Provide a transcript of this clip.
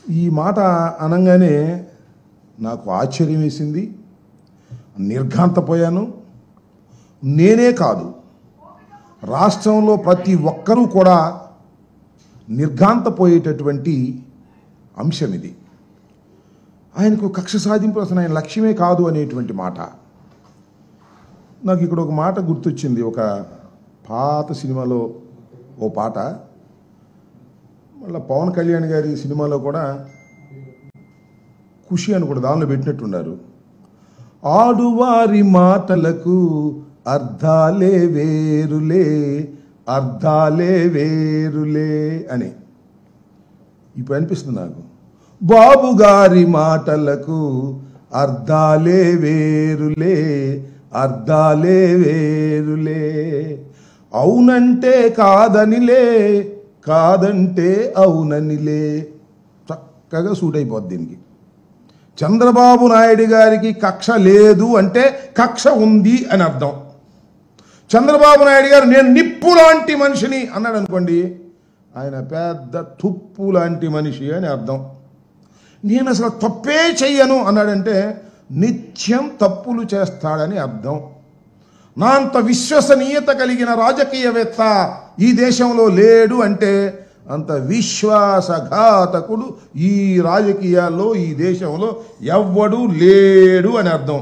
ఈ మాట అనగానే నాకు ఆశ్చర్యం వేసింది, నిర్ఘాంతపోయాను. నేనే కాదు, రాష్ట్రంలో ప్రతి ఒక్కరూ కూడా నిర్ఘాంతపోయేటటువంటి అంశం ఇది. ఆయనకు కక్ష సాధింపు అసలు ఆయన లక్ష్యమే కాదు అనేటువంటి మాట. నాకు ఇక్కడ ఒక మాట గుర్తొచ్చింది. ఒక పాత సినిమాలో ఓ పాట, మళ్ళీ పవన్ కళ్యాణ్ గారి సినిమాలో కూడా ఖుషి అని కూడా దానిలో పెట్టినట్టున్నారు. ఆడువారి మాటలకు అర్థాలే వేరులే, అర్థాలే వేరులే అని ఇప్పుడు అనిపిస్తుంది నాకు. బాబు గారి మాటలకు అర్థాలే వేరులే, అర్థాలే వేరులే. అవునంటే కాదనిలే, కాదంటే అవుననిలే. చక్కగా సూట్ అయిపోద్ది దీనికి. చంద్రబాబు నాయుడు గారికి కక్ష లేదు అంటే కక్ష ఉంది అని అర్థం. చంద్రబాబు నాయుడు గారు నేను నిప్పు లాంటి మనిషిని అన్నాడు అనుకోండి, ఆయన పెద్ద తుప్పు లాంటి మనిషి అని అర్థం. నేను అసలు తప్పే చెయ్యను అన్నాడంటే నిత్యం తప్పులు చేస్తాడని అర్థం. నా అంత విశ్వసనీయత కలిగిన రాజకీయవేత్త ఈ దేశంలో లేడు అంటే అంత విశ్వాసఘాతకుడు ఈ రాజకీయాల్లో ఈ దేశంలో ఎవ్వడూ లేడు అని అర్థం.